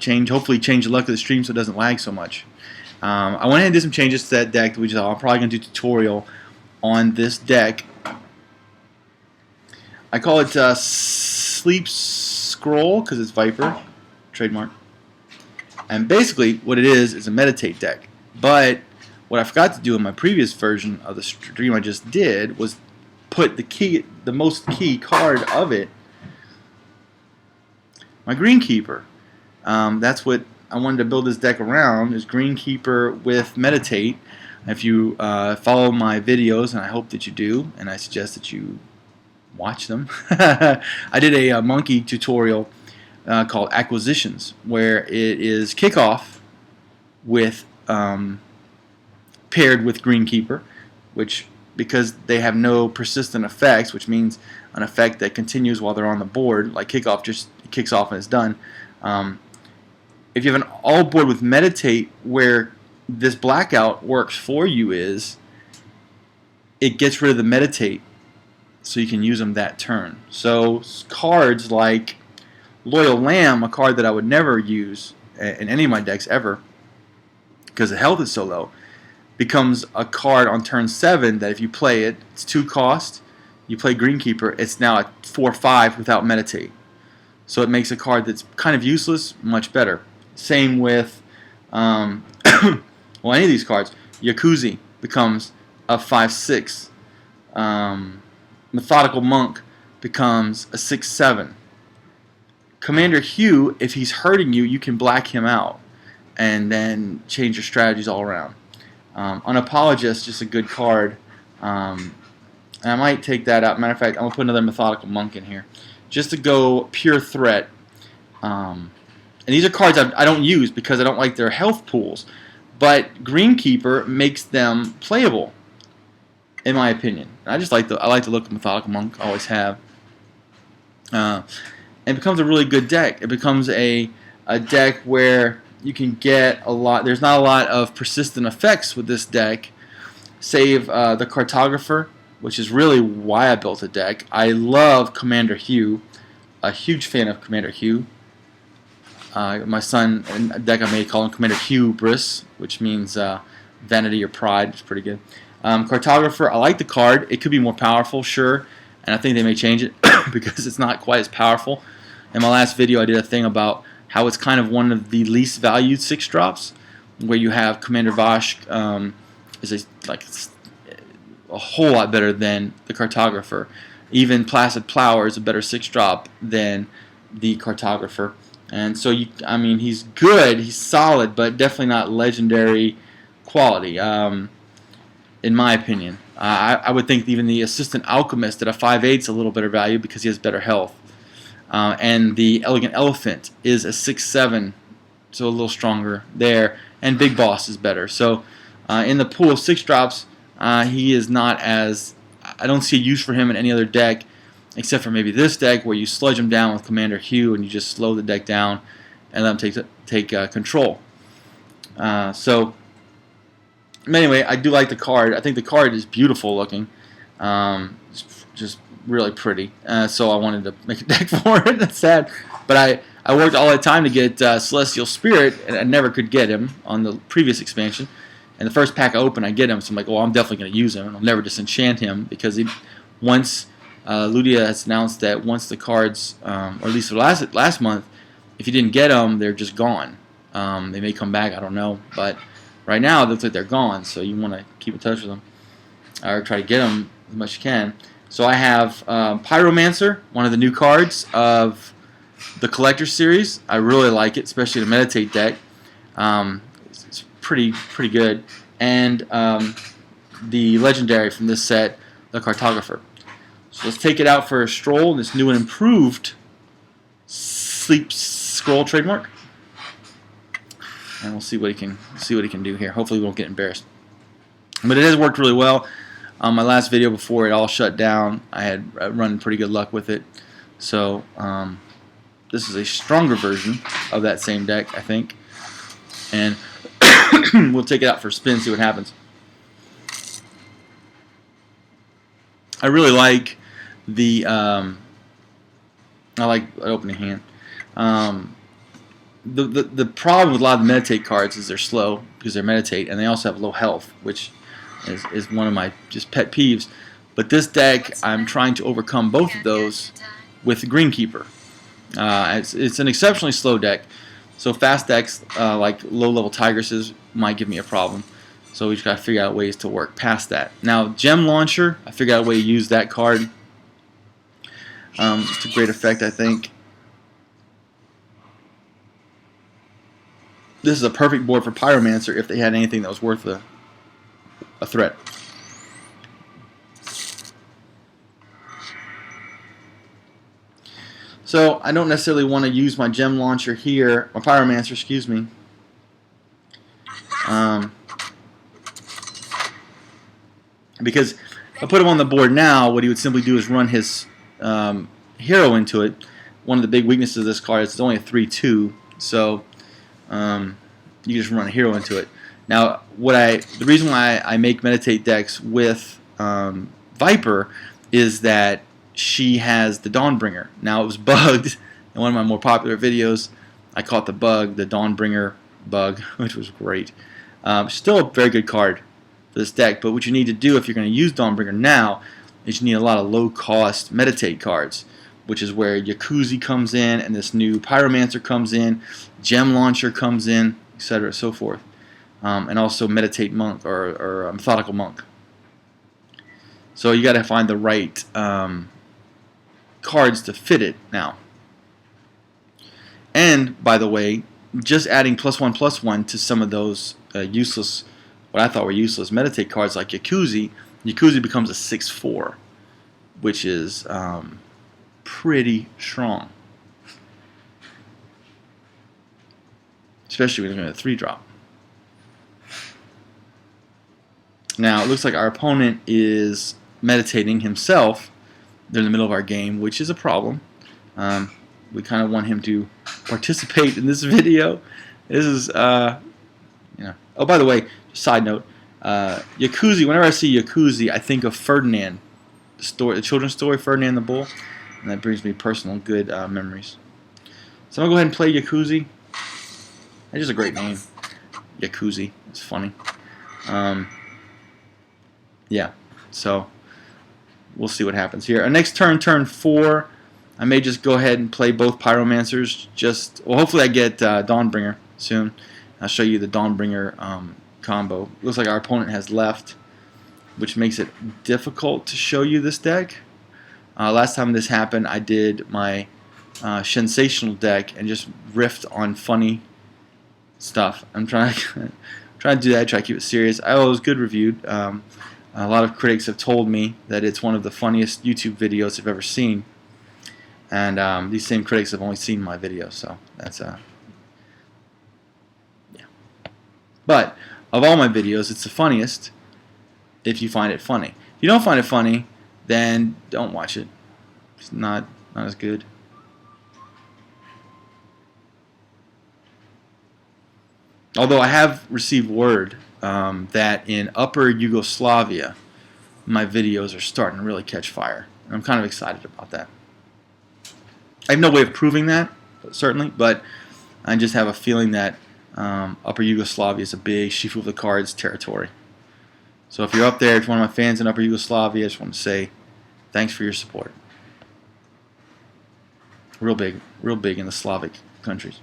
hopefully change the luck of the stream so it doesn't lag so much. I went ahead and did some changes to that deck. I'm probably going to do a tutorial on this deck. I call it Sleep Scroll because it's Viper, trademark. And basically what it is a meditate deck. But what I forgot to do in my previous version of the stream I just did was put the most key card of it, my Greenkeeper. That's what I wanted to build this deck around, is Greenkeeper with Meditate. If you follow my videos, and I hope that you do, and I suggest that you watch them. I did a monkey tutorial called Acquisitions, where it is Kickoff with paired with Greenkeeper, which, because they have no persistent effects, which means an effect that continues while they're on the board, like Kickoff just kicks off and it's done. If you have an all board with Meditate, where this blackout works for you, is it gets rid of the Meditate so you can use them that turn. So cards like Loyal Lamb, a card that I would never use in any of my decks ever because the health is so low, becomes a card on turn 7 that if you play it, it's 2 cost, you play Greenkeeper, it's now at 4/5 without Meditate. So it makes a card that's kind of useless much better. Same with well, any of these cards. Yakuza becomes a 5/6. Methodical Monk becomes a 6/7. Commander Hugh, if he's hurting you, you can black him out and then change your strategies all around. Unapologist, just a good card. And I might take that out. Matter of fact, I'm going to put another Methodical Monk in here just to go pure threat. And these are cards I don't use because I don't like their health pools. But Greenkeeper makes them playable, in my opinion. I like the look of Methodical Monk, always have. And it becomes a really good deck. It becomes a deck where you can get a lot. There's not a lot of persistent effects with this deck, save the Cartographer, which is really why I built the deck. I love Commander Hugh. A huge fan of Commander Hugh. My son, in a deck I made, called him Commander Hugh Bris, which means vanity or pride. It's pretty good. Cartographer, I like the card. It could be more powerful, sure, and I think they may change it because it's not quite as powerful. In my last video, I did a thing about how it's kind of one of the least valued 6-drops, where you have Commander Vosh is a whole lot better than the Cartographer. Even Placid Plower is a better 6-drop than the Cartographer. And so, I mean, he's good, he's solid, but definitely not legendary quality, in my opinion. I would think even the Assistant Alchemist at a 5/8 is a little better value because he has better health. And the Elegant Elephant is a 6/7, so a little stronger there. And Big Boss is better. So in the pool of 6-drops, he is not as... I don't see a use for him in any other deck, except for maybe this deck where you sludge him down with Commander Hugh and you just slow the deck down and let him take control. Anyway, I do like the card. I think the card is beautiful looking. It's just really pretty. So I wanted to make a deck for it. That's sad. But I worked all that time to get Celestial Spirit, and I never could get him on the previous expansion. And the first pack I open, I get him. So I'm like, well, I'm definitely going to use him. And I'll never disenchant him because once Ludia has announced that once the cards, or at least for last month, if you didn't get them, they're just gone. They may come back, I don't know. But right now, it looks like they're gone. So you want to keep in touch with them, or try to get them as much as you can. So I have Pyromancer, one of the new cards of the Collector Series. I really like it, especially the Meditate deck. It's pretty good. And the Legendary from this set, the Cartographer. So let's take it out for a stroll in this new and improved Sleep Scroll trademark, and we'll see what he can do here. Hopefully, we won't get embarrassed. But it has worked really well. My last video before it all shut down, I had run pretty good luck with it. So this is a stronger version of that same deck, I think. And we'll take it out for a spin, see what happens. I really like the I like opening hand. the problem with a lot of the meditate cards is they're slow because they're meditate, and they also have low health, which is one of my just pet peeves. But this deck, I'm trying to overcome both of those with the Greenkeeper. It's an exceptionally slow deck, so fast decks like low-level Tigresses might give me a problem. So we just got to figure out ways to work past that. Now, Gem Launcher, I figured out a way to use that card. It's a great effect, I think. This is a perfect board for Pyromancer if they had anything that was worth a threat. So I don't necessarily want to use my Gem Launcher here, my Pyromancer, excuse me. Because if I put him on the board now, what he would simply do is run his hero into it. One of the big weaknesses of this card is it's only a 3/2, so you just run a hero into it. Now, the reason why I make meditate decks with Viper is that she has the Dawnbringer. Now, it was bugged in one of my more popular videos. I caught the bug, the Dawnbringer bug, which was great. Still a very good card for this deck, but what you need to do if you're going to use Dawnbringer now is you need a lot of low-cost meditate cards, which is where Yakuzi comes in, and this new Pyromancer comes in, Gem Launcher comes in, etc., so forth, and also Meditate Monk or Methodical Monk. So you got to find the right cards to fit it now. And by the way, just adding +1/+1 to some of those useless, what I thought were useless meditate cards like Yakuzi becomes a 6/4, which is pretty strong, especially when you're going to 3-drop. Now it looks like our opponent is meditating himself. They're in the middle of our game, which is a problem. We kind of want him to participate in this video. This is, you know. Oh, by the way, side note, Yakuzi. Whenever I see Yakuzi, I think of Ferdinand, the children's story, Ferdinand the Bull, and that brings me personal good memories. So I'm gonna go ahead and play Yakuzi. That's just a great name, Yakuzi. It's funny. Yeah. So we'll see what happens here. Our next turn, turn 4, I may just go ahead and play both Pyromancers. Well, hopefully I get Dawnbringer soon. I'll show you the Dawnbringer combo. Looks like our opponent has left, which makes it difficult to show you this deck. Last time this happened, I did my sensational deck and just riffed on funny stuff. I'm trying to do that, try to keep it serious. It was good reviewed. A lot of critics have told me that it's one of the funniest YouTube videos I've ever seen, and these same critics have only seen my videos, so that's yeah. But of all my videos, it's the funniest if you find it funny. If you don't find it funny, then don't watch it. It's not as good. Although I have received word that in Upper Yugoslavia, my videos are starting to really catch fire. And I'm kind of excited about that. I have no way of proving that, certainly, but I just have a feeling that Upper Yugoslavia is a big Shifu of the Cards territory. So if you're up there, if you're one of my fans in Upper Yugoslavia, I just want to say thanks for your support. Real big in the Slavic countries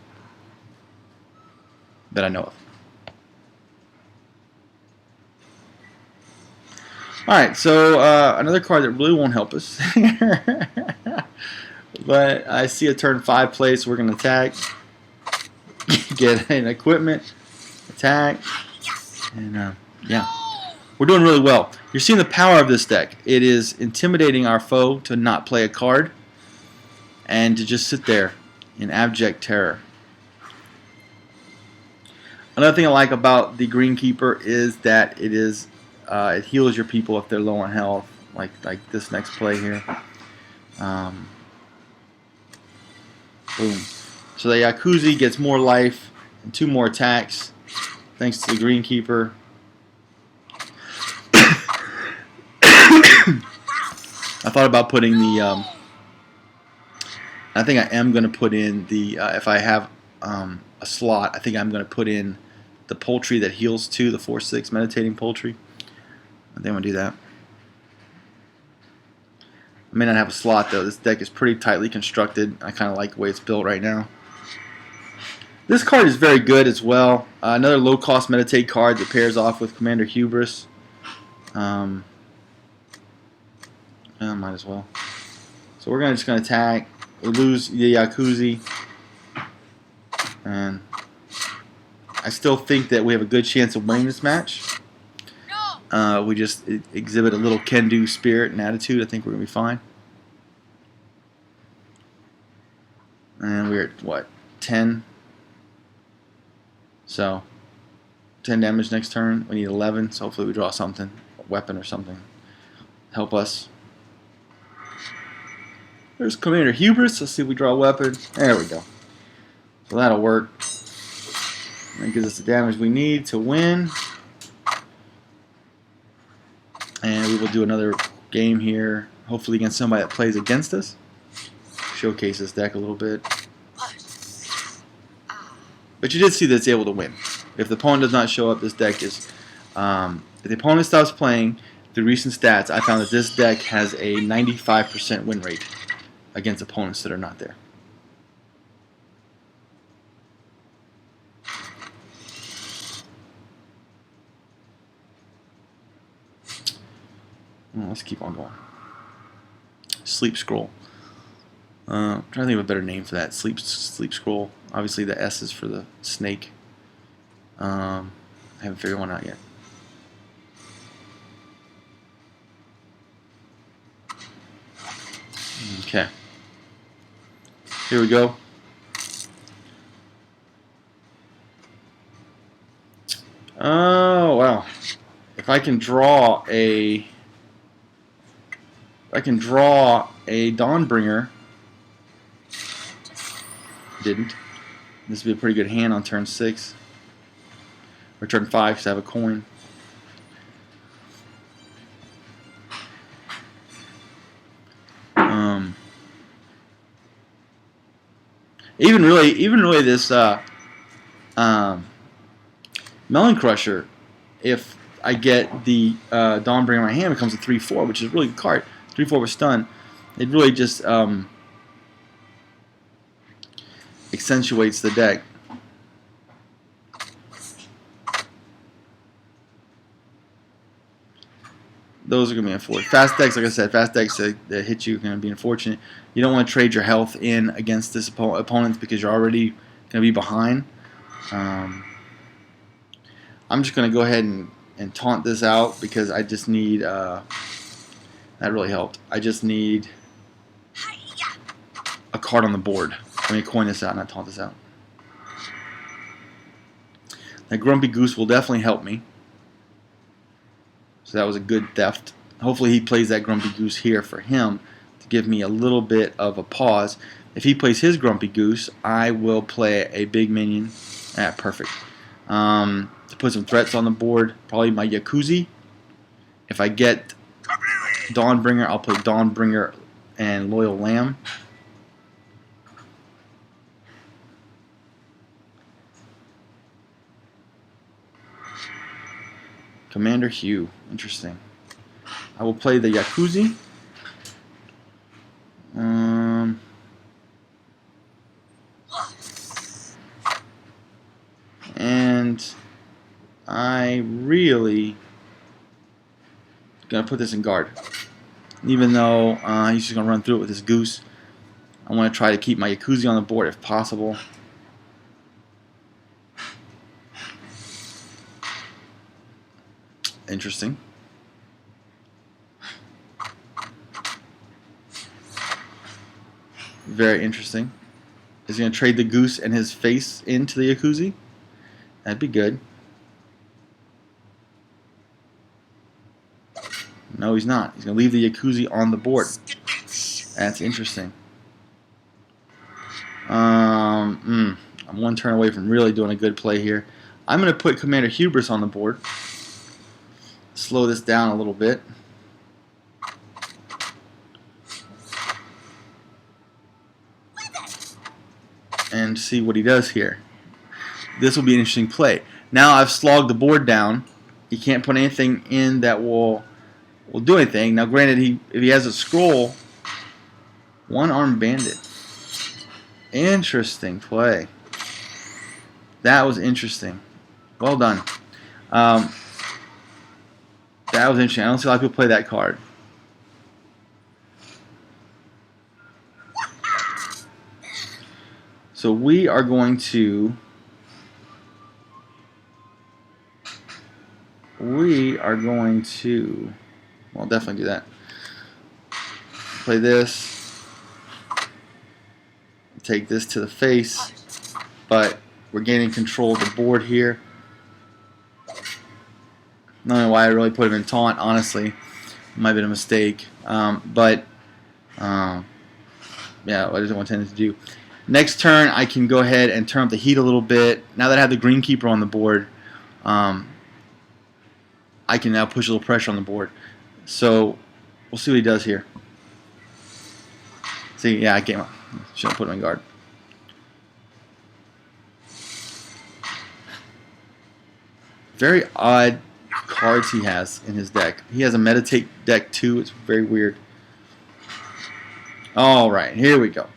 that I know of. Alright, so another card that really won't help us. But I see a turn 5 play, so we're going to attack. Get an equipment. Attack. And yeah. We're doing really well. You're seeing the power of this deck. It is intimidating our foe to not play a card and to just sit there in abject terror. Another thing I like about the Greenkeeper is that it heals your people if they're low on health, like this next play here. Boom. So the Yakuzi gets more life and 2 more attacks thanks to the Greenkeeper. I thought about putting the I think I am going to put in the if I have a slot, I think I'm going to put in the poultry that heals 2, the 4/6 meditating poultry. I think I'm going to do that. I may not have a slot though. This deck is pretty tightly constructed. I kind of like the way it's built right now. This card is very good as well. Another low-cost meditate card that pairs off with Commander Hubris. Might as well. So we're just going to attack. We lose the Yakuza, and I still think that we have a good chance of winning this match. We just exhibit a little can-do spirit and attitude. I think we're going to be fine. And we're at, what, 10? So, 10 damage next turn. We need 11, so hopefully we draw something. A weapon or something. Help us. There's Commander Hubris. Let's see if we draw a weapon. There we go. So that'll work. That gives us the damage we need to win. And we will do another game here, hopefully against somebody that plays against us. Showcase this deck a little bit. But you did see that it's able to win. If the opponent does not show up, this deck is... if the opponent stops playing, through recent stats, I found that this deck has a 95% win rate against opponents that are not there. Well, let's keep on going. Sleep Scroll. I'm trying to think of a better name for that. Sleep Scroll. Obviously the S is for the snake. I haven't figured one out yet. Okay. Here we go. Oh, wow. If I can draw a Dawnbringer. Didn't. This would be a pretty good hand on turn 6. Or turn 5 because I have a coin. Even really this Melon Crusher, if I get the Dawnbringer in my hand, it becomes a 3/4, which is a really good card. 3/4 with stun. It really just accentuates the deck. Those are going to be unfortunate. Fast decks, like I said, fast decks that hit you are going to be unfortunate. You don't want to trade your health in against this opponents because you're already going to be behind. I'm just going to go ahead and taunt this out because I just need... that really helped. I just need a card on the board. Let me coin this out and not taunt this out. That Grumpy Goose will definitely help me. So that was a good theft. Hopefully he plays that Grumpy Goose here for him to give me a little bit of a pause. If he plays his Grumpy Goose, I will play a big minion. Perfect. To put some threats on the board, probably my Yakuza. If I get Dawnbringer, I'll play Dawnbringer and Loyal Lamb. Commander Hugh. Interesting. I will play the Yakuza. And I really gonna put this in guard. Even though he's just gonna run through it with his goose, I want to try to keep my Yakuza on the board if possible. Interesting. Very interesting. Is he going to trade the goose and his face into the Yakuza? That'd be good. No, he's not. He's going to leave the Yakuza on the board. That's interesting. I'm one turn away from really doing a good play here. I'm going to put Commander Hubris on the board. Slow this down a little bit. And see what he does here. this will be an interesting play. Now I've slogged the board down. He can't put anything in that will do anything. Now granted, if he has a scroll, one-armed bandit. Interesting play. That was interesting. Well done. That was interesting. I don't see a lot of people play that card. So we are going to well, definitely do that. Play this. Take this to the face, but we're gaining control of the board here. I don't know why I really put him in taunt, honestly. It might have been a mistake. Yeah, I didn't want to do. Next turn, I can go ahead and turn up the heat a little bit. Now that I have the greenkeeper on the board, I can now push a little pressure on the board. So we'll see what he does here. See, yeah, I came up. Should have put him in guard. Very odd cards he has in his deck. He has a meditate deck too. It's very weird. Alright, here we go.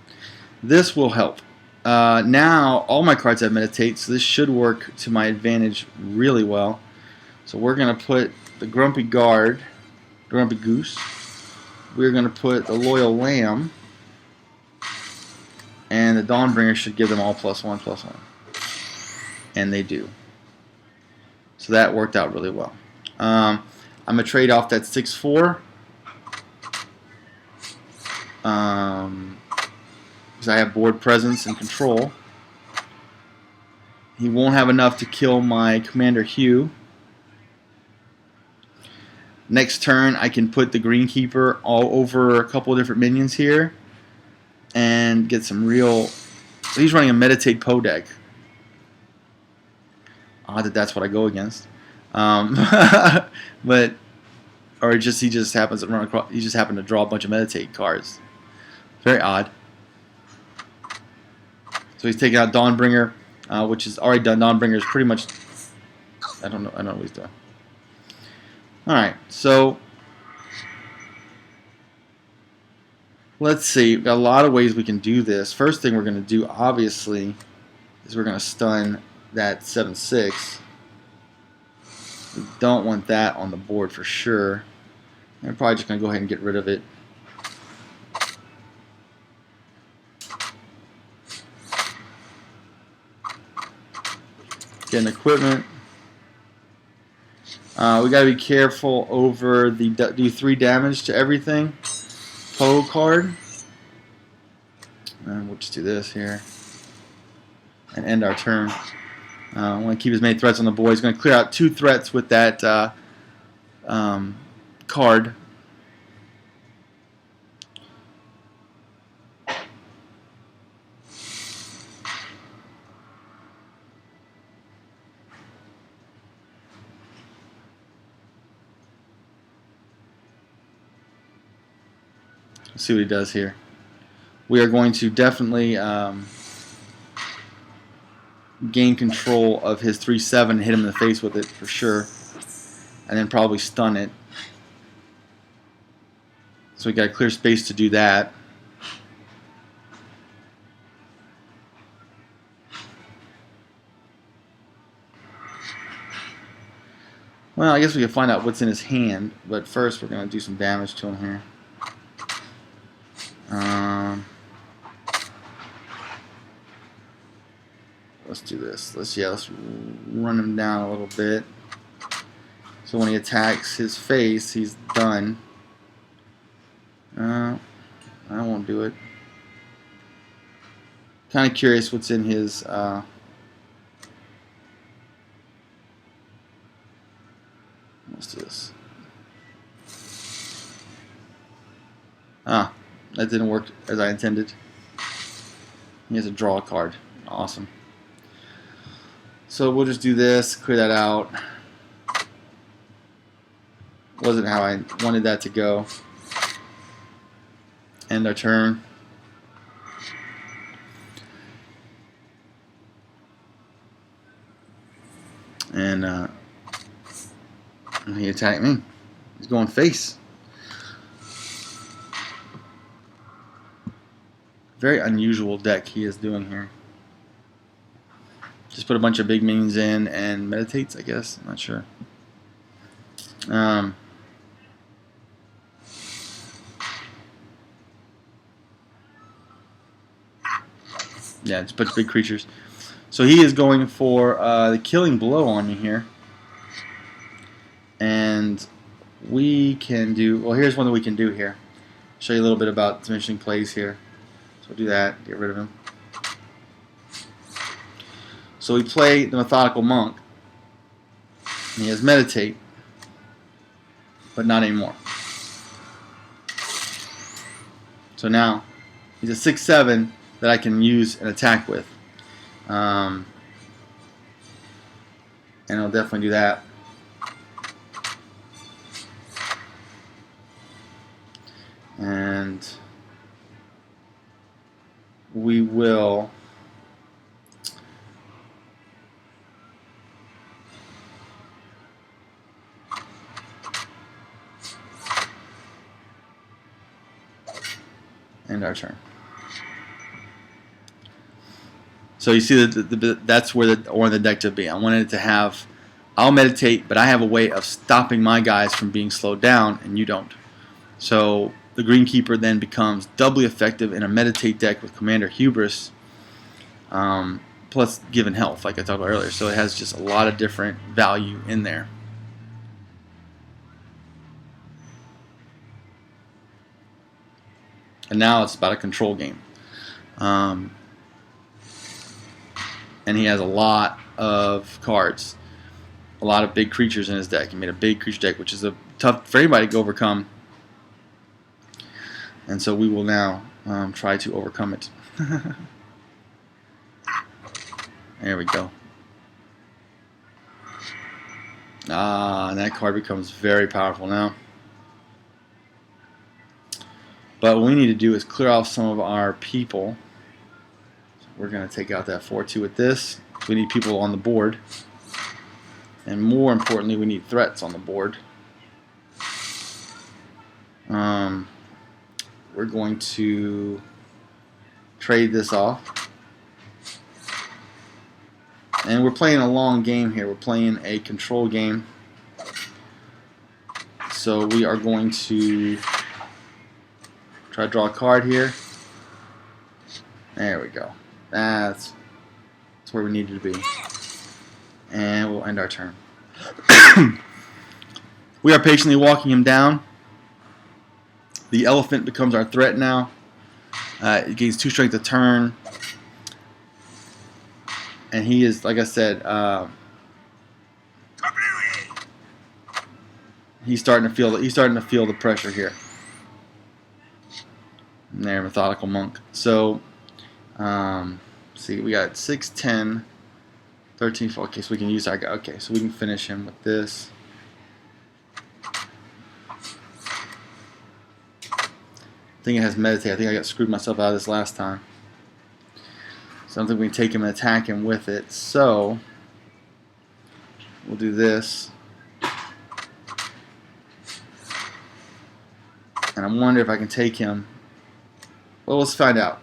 This will help. Now all my cards have meditate, so this should work to my advantage really well. So we're going to put the Grumpy Guard, Grumpy Goose. We're going to put the Loyal Lamb. And the Dawnbringer should give them all +1/+1. And they do. So that worked out really well. I'm going to trade off that 6/4. Because I have board presence and control. He won't have enough to kill my Commander Hugh. Next turn, I can put the Greenkeeper all over a couple of different minions here and get some real... So he's running a Meditate Poe deck. Odd that that's what I go against. But... Or he just happens to run across... He just happened to draw a bunch of Meditate cards. Very odd. So he's taking out Dawnbringer, which is already done. Dawnbringer is pretty much... I don't know what he's doing. Alright, so... Let's see. We've got a lot of ways we can do this. First thing we're going to do, obviously, is we're going to stun that 7/6. We don't want that on the board for sure. I'm probably just going to go ahead and get rid of it. Getting equipment. We got to be careful over the do 3 damage to everything. Poe card. And we'll just do this here. And end our turn. I want to keep as many threats on the board. He's going to clear out 2 threats with that card. Let's see what he does here. We are going to definitely gain control of his 3/7 and hit him in the face with it for sure. And then probably stun it. So we got a clear space to do that. Well, I guess we can find out what's in his hand, but first we're going to do some damage to him here. Let's do this. Let's run him down a little bit. So when he attacks his face, he's done. I won't do it. Kind of curious what's in his. Let's do this. That didn't work as I intended. He has a draw card. Awesome. So we'll just do this, clear that out. Wasn't how I wanted that to go. End our turn. And he attacked me. He's going face. Very unusual deck he is doing here. Just put a bunch of big minions in and meditates, I guess. I'm not sure. Yeah, just a bunch of big creatures. So he is going for the killing blow on me here. And we can do, well, here's one that we can do here. Show you a little bit about diminishing plays here. So we'll do that, get rid of him. So we play the Methodical Monk. And he has Meditate, but not anymore. So now he's a 6/7 that I can use and attack with. And I'll definitely do that. And we will end our turn. So you see that that's where I wanted the deck to be. I wanted it to have, I'll meditate, but I have a way of stopping my guys from being slowed down, and you don't. So the Greenkeeper then becomes doubly effective in a meditate deck with Commander Hubris, plus given health, like I talked about earlier. So it has just a lot of different value in there. And now it's about a control game. And he has a lot of cards, a lot of big creatures in his deck. He made a big creature deck, which is tough for anybody to overcome. And so we will now try to overcome it. There we go. And that card becomes very powerful now. But what we need to do is clear off some of our people. So we're going to take out that 4/2 with this. We need people on the board. And more importantly, we need threats on the board. We're going to trade this off. And we're playing a long game here. We're playing a control game. So we are going to try to draw a card here. There we go. That's where we needed to be. And we'll end our turn. We are patiently walking him down. The elephant becomes our threat now. It gains 2 strength a turn. And he is, like I said, he's starting to feel the pressure here. And there, Methodical Monk. So, see, we got 6, 10, 13, 4. Okay, so we can use our guy. Okay, so we can finish him with this. I think it has Meditate. I think I got screwed myself out of this last time. So I don't think we can take him and attack him with it. So we'll do this. And I'm wondering if I can take him. Well, let's find out.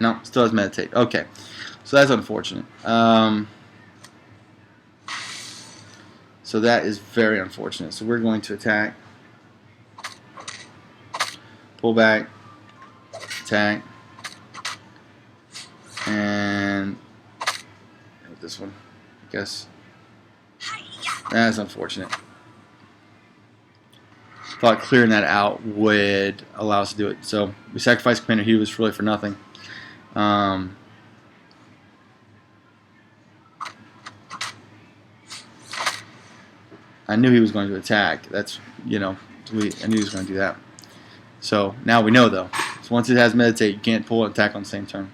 No, still has Meditate. Okay. So that's unfortunate. So that is very unfortunate. So we're going to attack. Pull back. Attack. And this one, I guess. That's unfortunate. Thought clearing that out would allow us to do it. So we sacrificed Commander Hubris really for nothing. I knew he was going to attack. That's, you know, I knew he was going to do that. So now we know, though. So once it has Meditate, you can't pull and attack on the same turn.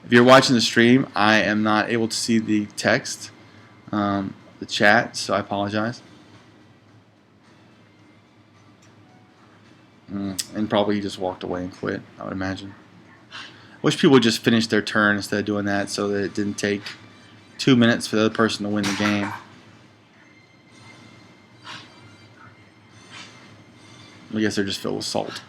If you're watching the stream, I am not able to see the text, the chat, so I apologize. And probably he just walked away and quit, I would imagine. Wish people would just finish their turn instead of doing that, so that it didn't take 2 minutes for the other person to win the game. I guess they're just filled with salt.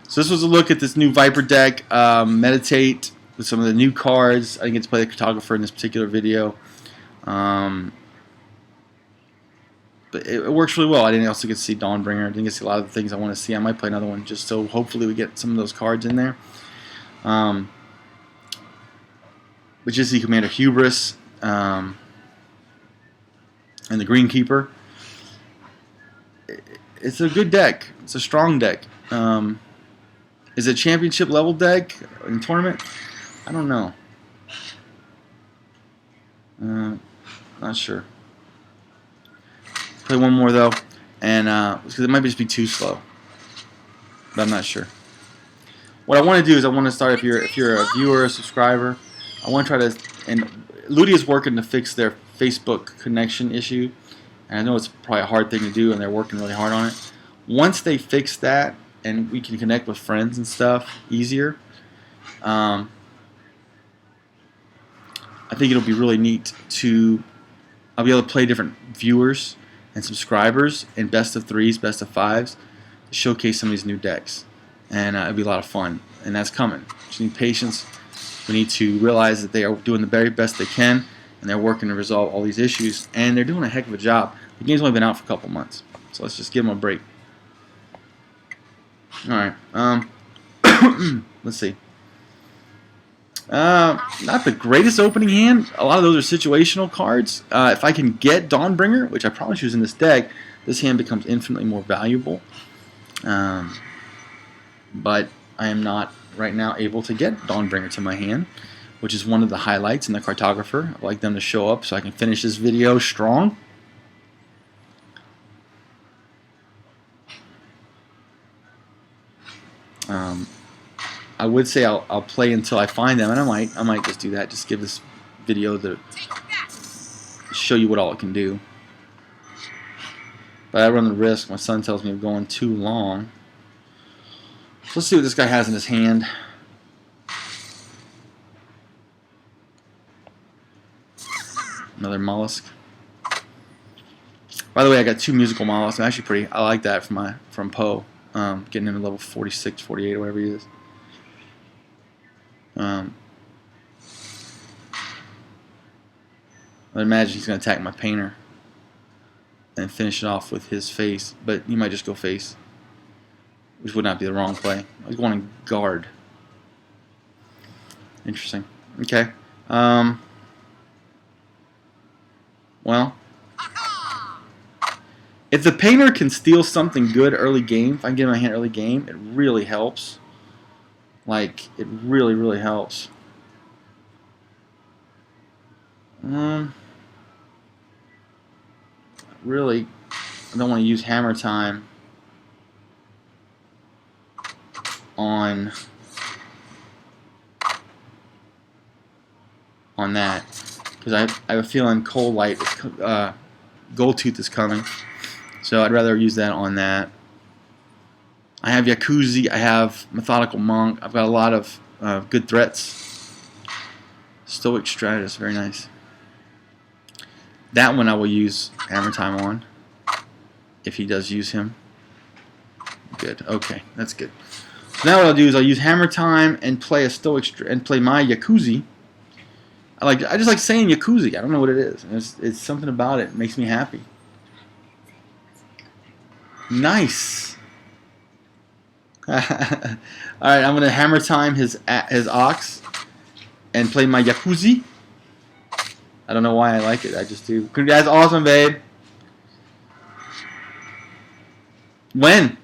So this was a look at this new Viper deck. Meditate with some of the new cards. I didn't get to play the Cartographer in this particular video. But it works really well. I didn't also get to see Dawnbringer. I didn't get to see a lot of the things I want to see. I might play another one just so hopefully we get some of those cards in there. But just see Commander Hubris and the Greenkeeper. It's a good deck. It's a strong deck. Is it a championship level deck in tournament? I don't know. Not sure. Play one more though, and because it might just be too slow, but I'm not sure. What I want to do is I want to start. If you're a viewer or a subscriber, I want to try to. And Ludi is working to fix their Facebook connection issue, and I know it's probably a hard thing to do, and they're working really hard on it. Once they fix that, and we can connect with friends and stuff easier, I think it'll be really neat to. I'll be able to play different viewers and subscribers in best of 3s, best of 5s, to showcase some of these new decks, and it'll be a lot of fun, and that's coming. Just need patience. We need to realize that they are doing the very best they can, and they're working to resolve all these issues, and they're doing a heck of a job. The game's only been out for a couple months, so let's just give them a break. All right, let's see. Not the greatest opening hand. A lot of those are situational cards. If I can get Dawnbringer, which I probably choose in this deck, this hand becomes infinitely more valuable. But I am not right now able to get Dawnbringer to my hand, which is one of the highlights in the Cartographer. I'd like them to show up so I can finish this video strong. I would say I'll play until I find them, and I might just do that. Just give this video to show you what all it can do. But I run the risk. My son tells me I'm going too long. So let's see what this guy has in his hand. Another mollusk. By the way, I got 2 musical mollusks. I'm actually pretty. I like that from Poe. Getting him to level 46, 48, or whatever he is. I imagine he's going to attack my painter and finish it off with his face, but he might just go face, which would not be the wrong play. He's going to guard. Interesting. Okay. Well, if the painter can steal something good early game, if I can get in my hand early game, it really helps. Like, it really, really helps. Really, I don't want to use hammer time on that, because I have a feeling Cold Light, Gold Tooth is coming, so I'd rather use that on that. I have Yakuza, I have Methodical Monk, I've got a lot of good threats. Stoic Stratus, very nice. That one I will use hammer time on, if he does use him. Good, okay, that's good. So now what I'll do is I'll use hammer time and play a Stoic and play my Yakuza. I just like saying Yakuza. I don't know what it is. It's something about it. It makes me happy. Nice. Alright, I'm going to hammer time his Ox and play my Yakuza. I don't know why I like it. I just do. That's awesome, babe. When?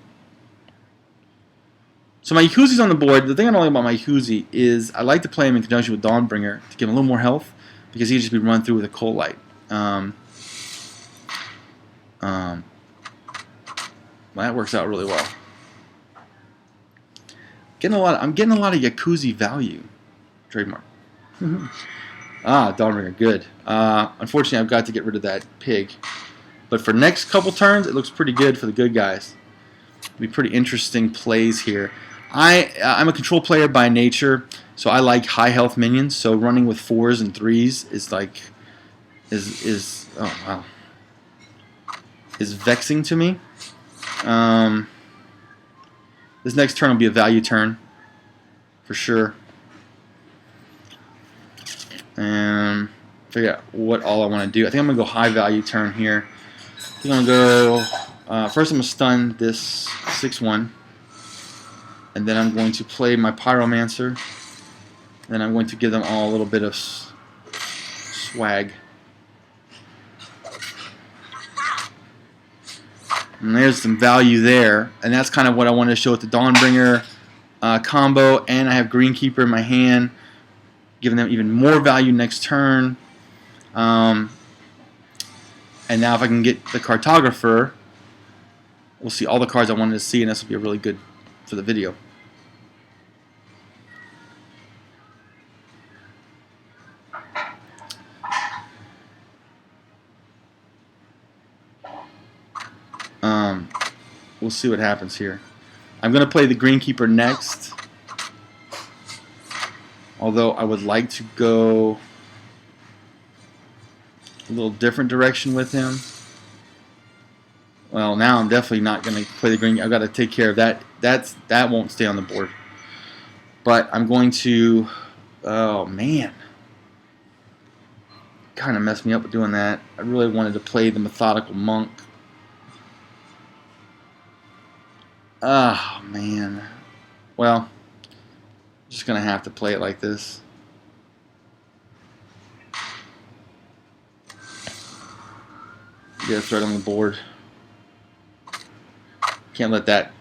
So my Yakuza's on the board. The thing I don't like about my Yakuza is I like to play him in conjunction with Dawnbringer to give him a little more health, because he can just be run through with a Cold Light. Well, that works out really well. I'm getting a lot of Yakuza value. Trademark. Dawnbringer, good. Unfortunately, I've got to get rid of that pig. But for next couple turns, it looks pretty good for the good guys. be pretty interesting plays here. I'm a control player by nature, so I like high health minions. So running with 4s and 3s is like oh wow, is vexing to me. This next turn will be a value turn for sure, and figure out what all I want to do. I think I'm gonna go high value turn here. I think I'm gonna go first. I'm gonna stun this 6/1. And then I'm going to play my Pyromancer. Then I'm going to give them all a little bit of swag. And there's some value there. And that's kind of what I wanted to show with the Dawnbringer combo. And I have Greenkeeper in my hand, giving them even more value next turn. And now if I can get the Cartographer, we'll see all the cards I wanted to see, and this will be really good for the video. We'll see what happens here. I'm going to play the Greenkeeper next, although I would like to go a little different direction with him. Well, now I'm definitely not going to play the green. I've got to take care of that. That won't stay on the board. But I'm going to. Oh man, kind of messed me up with doing that. I really wanted to play the Methodical Monk. Oh man. Well, I'm just gonna have to play it like this. Get a threat on the board. Can't let that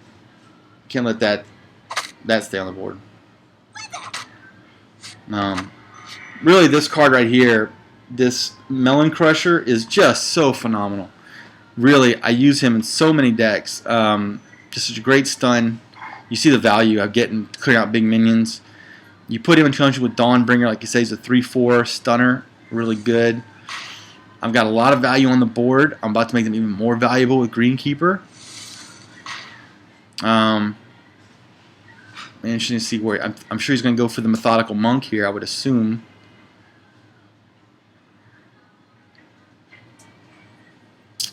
stay on the board. Really, this card right here, this Melon Crusher, is just so phenomenal. Really, I use him in so many decks. Just such a great stun. You see the value of getting clearing out big minions. You put him in conjunction with Dawnbringer, like you say, he's a 3/4 stunner, really good. I've got a lot of value on the board. I'm about to make them even more valuable with Greenkeeper. Interesting to see where I'm sure he's going to go for the Methodical Monk here, I would assume.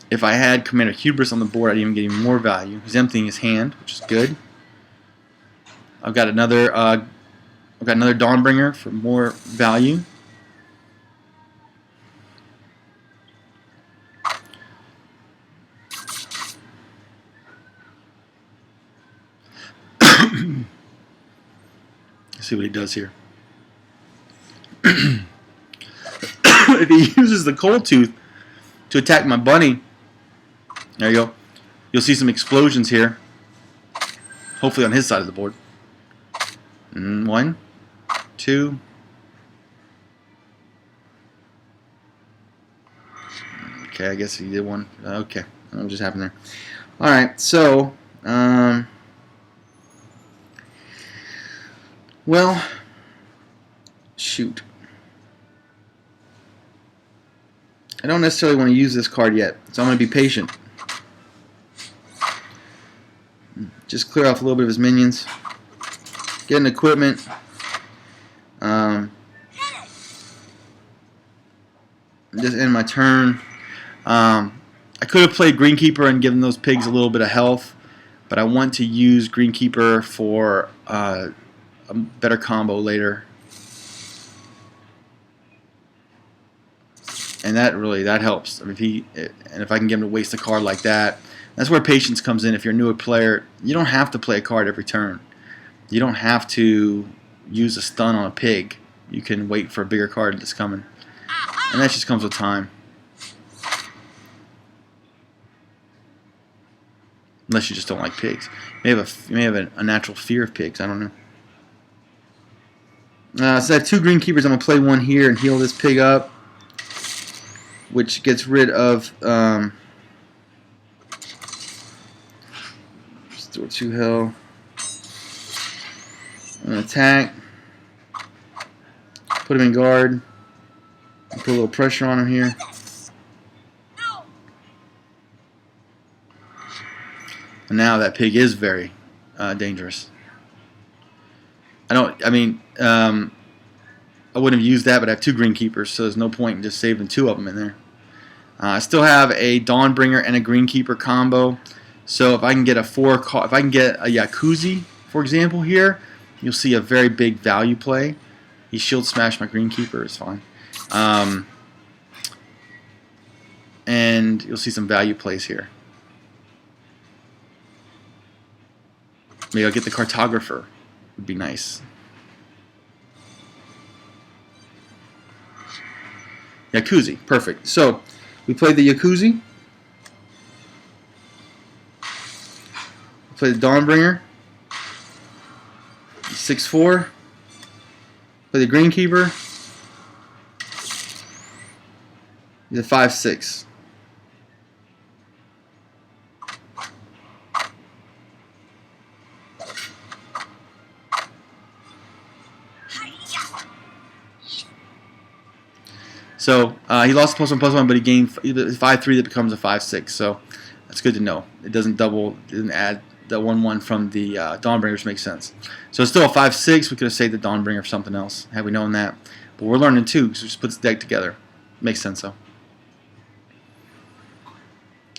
If I had Commander Hubris on the board, I'd even get even more value. He's emptying his hand, which is good. I've got another Dawnbringer for more value. Let's see what he does here. If he uses the Cold Tooth to attack my bunny, there you go. You'll see some explosions here. Hopefully on his side of the board. 1, 2. Okay, I guess he did one. Okay, what just happened there? All right, so well, shoot. I don't necessarily want to use this card yet, so I'm going to be patient. Just clear off a little bit of his minions. Get an equipment. Just end my turn. I could have played Greenkeeper and given those pigs a little bit of health, but I want to use Greenkeeper for a better combo later. And that helps. I mean, if I can get him to waste a card like that, that's where patience comes in. If you're a newer player, you don't have to play a card every turn. You don't have to use a stun on a pig. You can wait for a bigger card that's coming, and that just comes with time. Unless you just don't like pigs. You may have a natural fear of pigs. I don't know. So I have 2 Greenkeepers. I'm gonna play one here and heal this pig up, which gets rid of. Just throw 2 hell. I'm gonna attack. Put him in guard. Put a little pressure on him here. And now that pig is very dangerous. I wouldn't have used that, but I have 2 greenkeepers, so there's no point in just saving 2 of them in there. I still have a Dawnbringer and a greenkeeper combo. So if I can get if I can get a Yakuza, for example, here, you'll see a very big value play. He shield smashed my greenkeeper, it's fine. And you'll see some value plays here. Maybe I'll get the cartographer. Would be nice. Yakuza, perfect. So we played the Yakuza. We played the Dawnbringer. 6-4. Play the Greenkeeper. The 5-6. So he lost the +1/+1, but he gained 5-3 that becomes a 5-6. So that's good to know. It doesn't add the 1-1 from the Dawnbringer, which makes sense. So it's still a 5-6. We could have saved the Dawnbringer for something else had we known that. But we're learning too, so just puts the deck together. Makes sense though.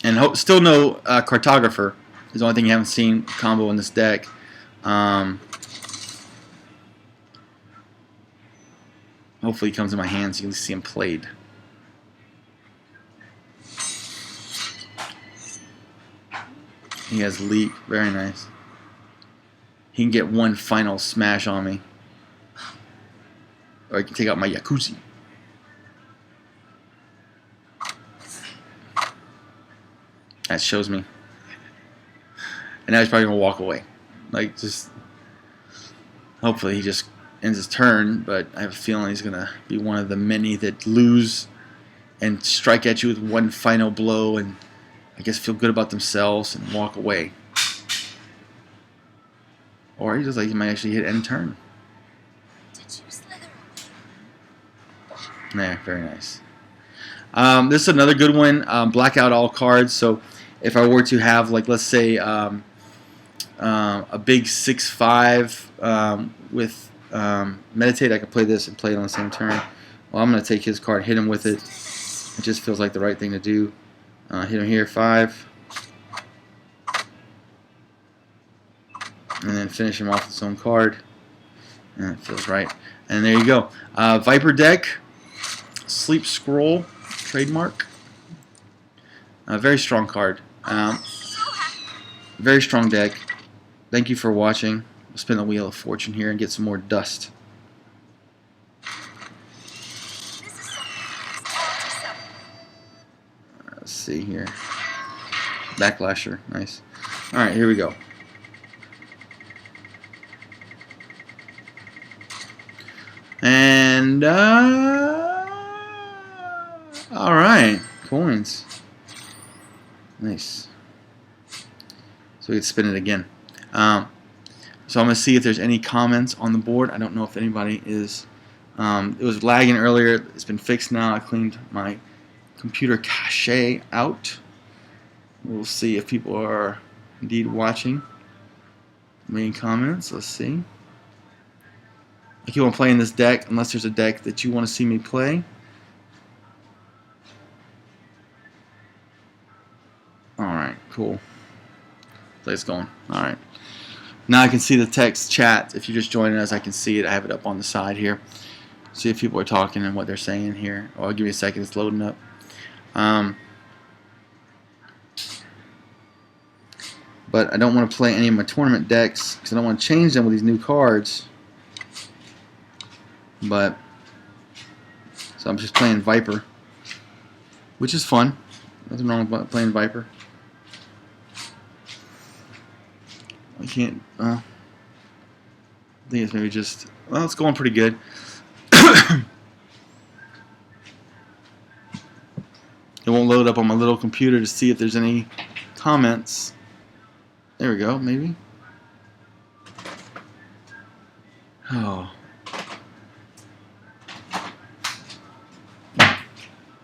And still no cartographer is the only thing you haven't seen combo in this deck. Hopefully he comes in my hands so you can see him played. He has leap, very nice. He can get one final smash on me. Or I can take out my Yakuza. That shows me. And now he's probably going to walk away. Like, just... Hopefully he just ends his turn, but I have a feeling he's going to be one of the many that lose and strike at you with one final blow and I guess feel good about themselves and walk away. Or he just like he might actually hit end turn. There, very nice. This is another good one. Black out all cards. So if I were to have, like, let's say a big 6-5 with meditate, I could play this and play it on the same turn. Well, I'm going to take his card, hit him with it. It just feels like the right thing to do. Hit him here, 5. And then finish him off with his own card. And it feels right. And there you go. Viper deck. Sleep Scroll. Trademark. Very strong card. Very strong deck. Thank you for watching. We'll spin the Wheel of Fortune here and get some more dust. Let's see here. Backlasher. Nice. Alright, here we go. And, alright. Coins. Nice. So we can spin it again. So I'm going to see if there's any comments on the board. I don't know if anybody is... it was lagging earlier. It's been fixed now. I cleaned my computer cache out. We'll see if people are indeed watching. Main comments. Let's see. I keep on playing this deck unless there's a deck that you want to see me play. Alright, cool. Play's going. Alright. Now I can see the text chat. If you're just joining us, I can see it. I have it up on the side here. See if people are talking and what they're saying here. Oh, I'll give you a second. It's loading up. But I don't want to play any of my tournament decks because I don't want to change them with these new cards. But so I'm just playing Viper, which is fun. Nothing wrong with playing Viper. I can't. I think it's maybe just. Well, it's going pretty good. It won't load up on my little computer to see if there's any comments. There we go. Maybe. Oh.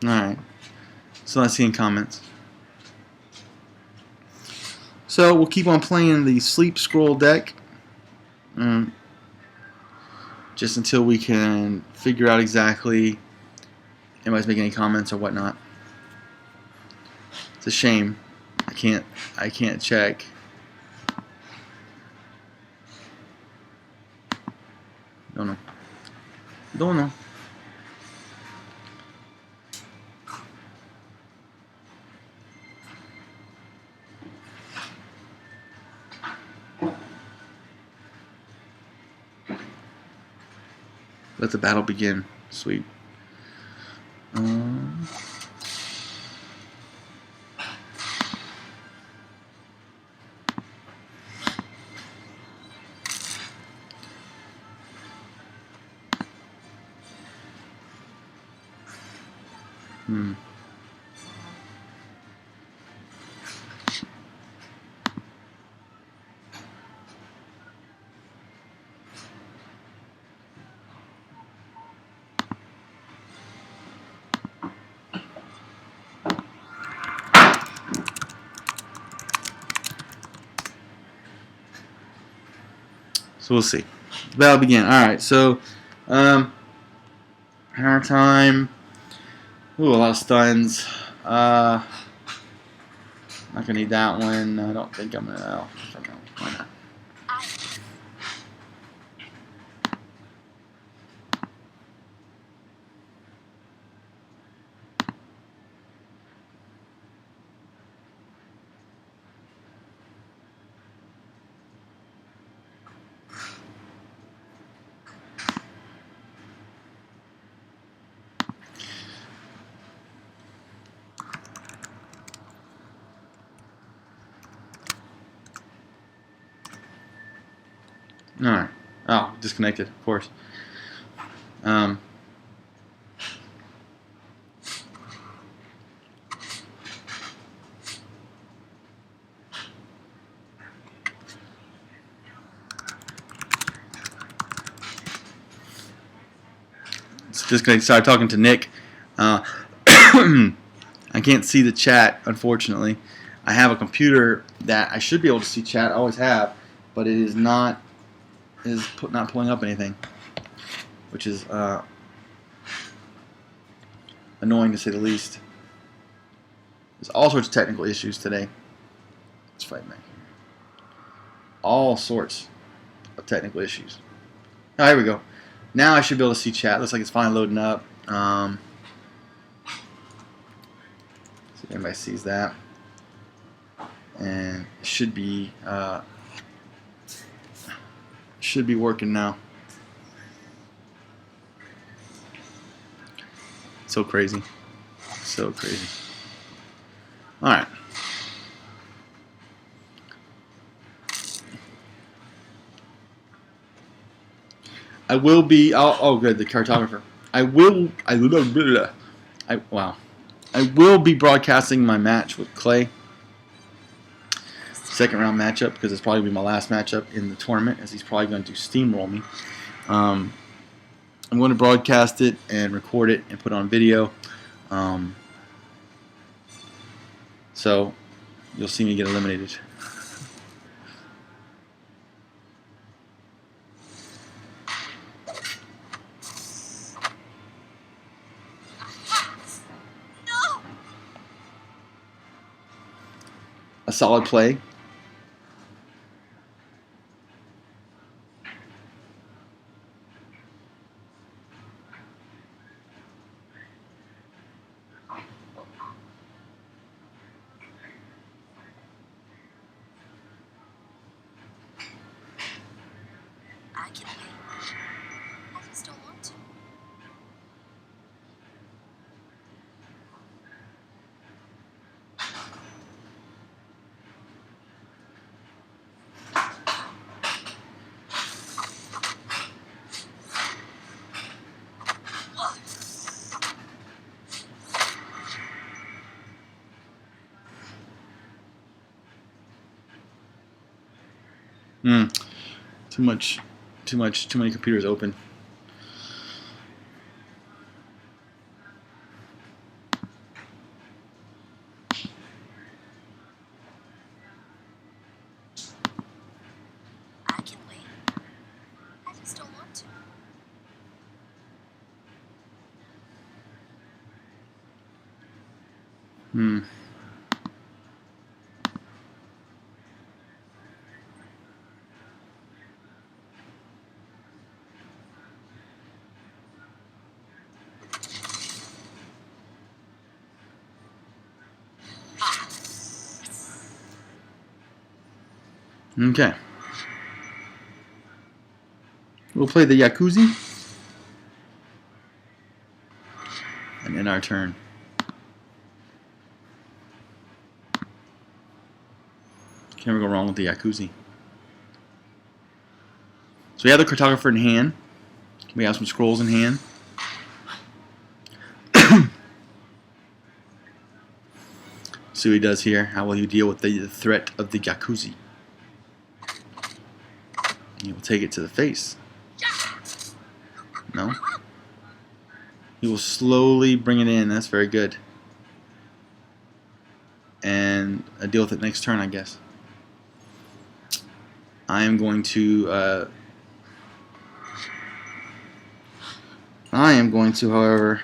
Alright, so not seeing comments. So we'll keep on playing the sleep scroll deck. Just until we can figure out exactly anybody's making any comments or whatnot. It's a shame. I can't check. Don't know. Don't know. Let the battle begin. Sweet. So we'll see. Battle begin. Alright, so hammer time. Ooh, a lot of stuns. Not gonna need that one. I don't think I'm gonna. Oh, why not? Alright. Oh, disconnected, of course. It's disconnected. Sorry, talking to Nick. I can't see the chat, unfortunately. I have a computer that I should be able to see chat. I always have, but it is not not pulling up anything, which is annoying to say the least. There's all sorts of technical issues today. Let's fight back here. All sorts of technical issues. Oh, here we go. Now I should be able to see chat. Looks like it's finally loading up. See if anybody sees that. And it should be working now. So crazy. So crazy. Alright. I will be. Oh, good. The cartographer. Wow. I will be broadcasting my match with Clay. Second round matchup, because it's probably be my last matchup in the tournament, as he's probably going to steamroll me. I'm going to broadcast it and record it and put it on video. So you'll see me get eliminated. A solid play. Too many computers open. Hmm. Okay. We'll play the Yakuza. And end our turn. Can't ever go wrong with the Yakuza. So we have the cartographer in hand. We have some scrolls in hand. See what he does here. How will he deal with the threat of the Yakuza? He will take it to the face. No. He will slowly bring it in. That's very good. And deal with it next turn, I guess. I am going to, however,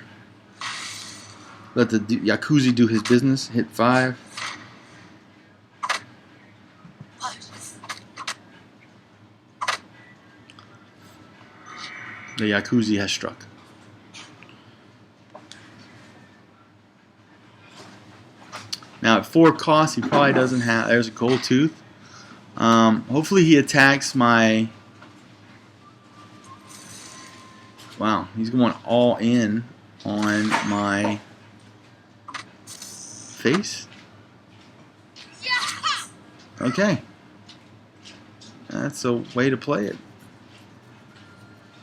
let the Yakuza do his business. Hit 5. The Yakuza has struck. Now at 4 costs, he probably doesn't have. There's a gold tooth. Hopefully he attacks my. Wow, he's going all in on my face. Okay, that's a way to play it.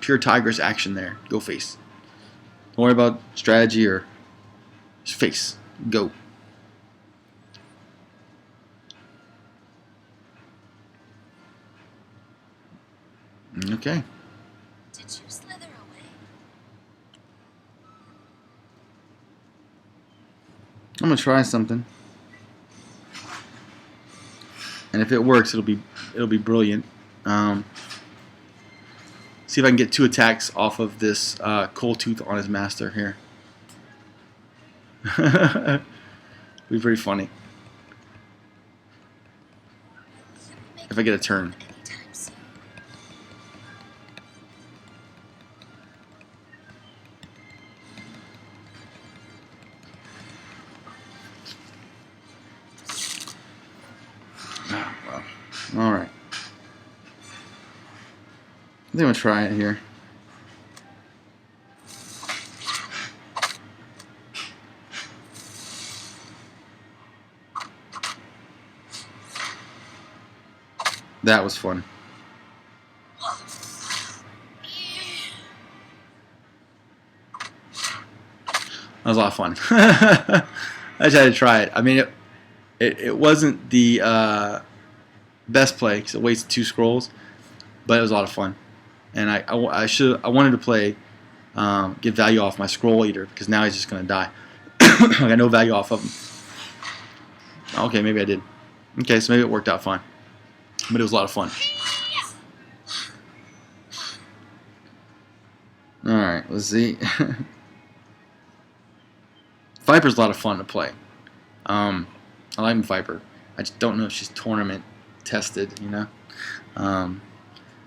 Pure Tigress action there. Go face. Don't worry about strategy or just face. Go. Okay. Did you slither away? I'm gonna try something, and if it works, it'll be brilliant. See if I can get 2 attacks off of this cold tooth on his master here. Be pretty funny if I get a turn. All right. I think I'm going to try it here. That was fun. That was a lot of fun. I just had to try it. I mean, it wasn't the best play because it wasted 2 scrolls, but it was a lot of fun. And I wanted to play get value off my scroll eater because now he's just gonna die. I got no value off of him. Okay, maybe I did. Okay, so maybe it worked out fine, but it was a lot of fun. All right, let's see. Viper's a lot of fun to play. I like Viper. I just don't know if she's tournament tested, you know.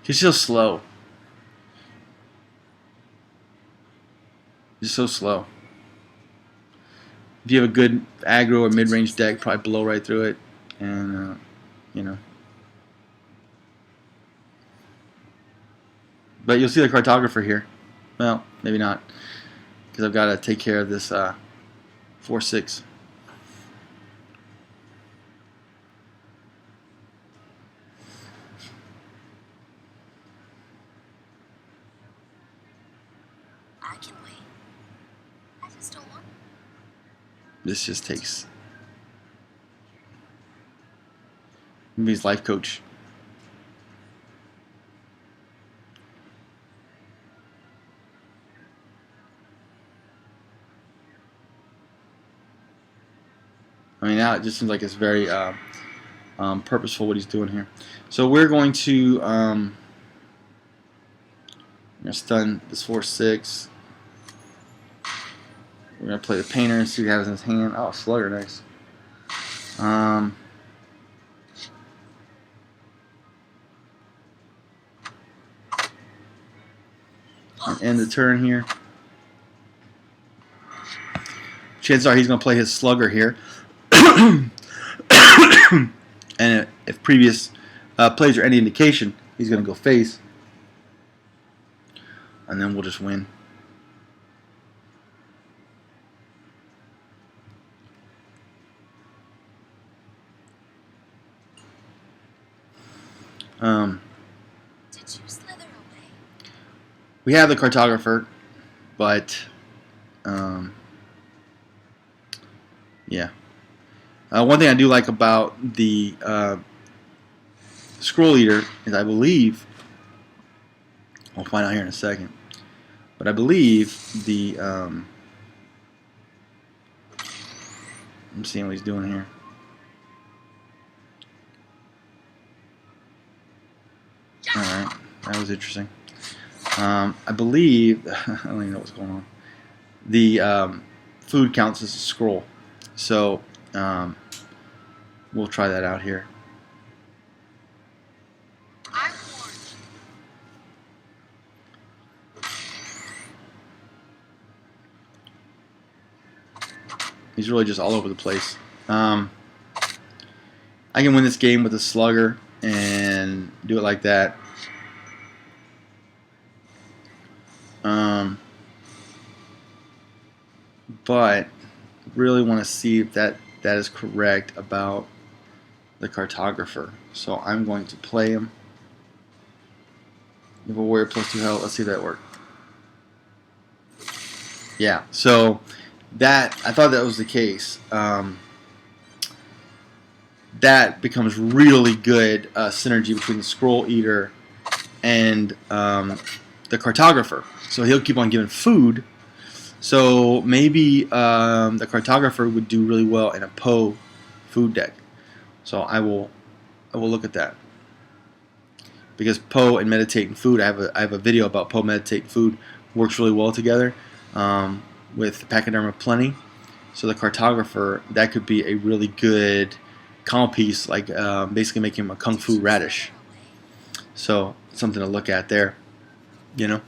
She's so slow. She's so slow. If you have a good aggro or mid-range deck, probably blow right through it, and you know. But you'll see the cartographer here. Well, maybe not, because I've got to take care of this 4/6. I can wait. I just don't want. This just takes. Maybe he's life coach. I mean, now it just seems like it's very purposeful what he's doing here. So we're going to stun this 4/6. We're gonna play the painter and see what he has in his hand. Oh, slugger, nice. And end the turn here. Chances are he's gonna play his slugger here. And if previous plays are any indication, he's gonna go face, and then we'll just win. Did you slither away? We have the cartographer, but yeah. One thing I do like about the scroll eater is I believe, I'll find out here in a second, but I believe the I'm seeing what he's doing here. Alright, that was interesting. I believe, I don't even know what's going on. The food counts as a scroll. So, we'll try that out here. He's really just all over the place. I can win this game with a slugger and do it like that. But really want to see if that is correct about the cartographer. So I'm going to play him. You have a warrior plus 2 health. Let's see if that worked. Yeah. So that, I thought that was the case. That becomes really good synergy between the scroll eater and the cartographer. So he'll keep on giving food. So maybe the cartographer would do really well in a Poe food deck. So I will look at that, because Poe and meditate and food. I have a video about Poe, meditate, and food works really well together with Pachyderma Plenty. So the cartographer, that could be a really good combo piece, like basically making him a Kung Fu radish. So something to look at there, you know.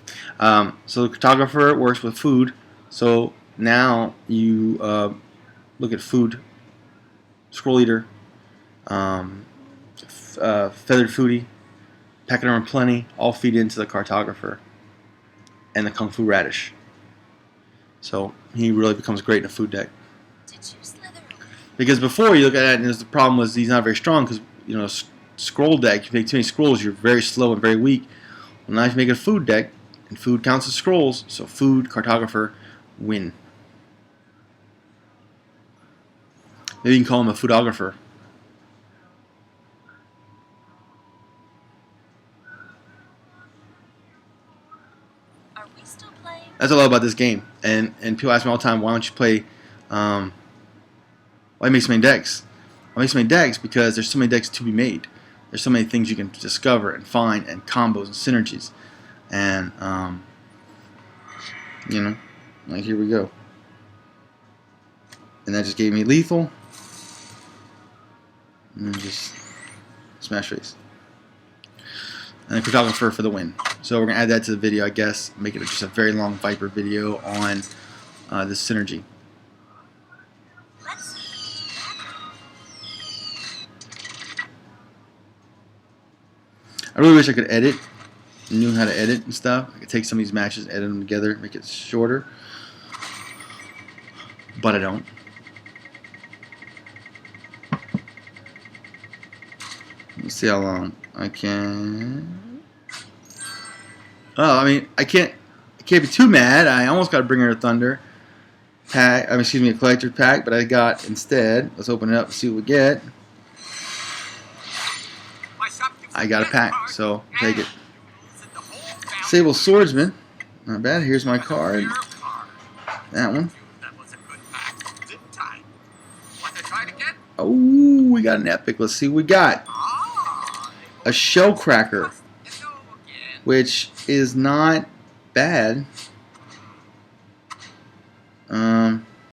So the cartographer works with food. So now you look at food, scroll eater, feathered foodie, Pachyderma Plenty, all feed into the cartographer and the Kung Fu radish. So he really becomes great in a food deck. Because before you look at it, and the problem was he's not very strong, because you know, scroll deck, if you make too many scrolls, you're very slow and very weak. Well, now if you make a food deck, and food counts as scrolls, so food, cartographer, win. Maybe you can call him a foodographer. Are we still playing? That's what I love about this game. And people ask me all the time, why don't you play, why make so many decks? I make so many decks because there's so many decks to be made. There's so many things you can discover and find, and combos and synergies. And, you know, like here we go. And that just gave me lethal. And then just smash face. And a cartographer for the win. So we're going to add that to the video, I guess. Make it just a very long Viper video on this synergy. I really wish I could edit. Knew how to edit and stuff. I could take some of these matches, edit them together, make it shorter. But I don't. Let's see how long I can. Oh, I mean, I can't be too mad. I almost got a Bringer of Thunder pack. I mean, excuse me, a collector pack, but I got instead. Let's open it up and see what we get. I got a pack, so take it. Sable Swordsman, not bad. Here's my card. That one. Oh, we got an epic. Let's see what we got. A Shellcracker, which is not bad. Um,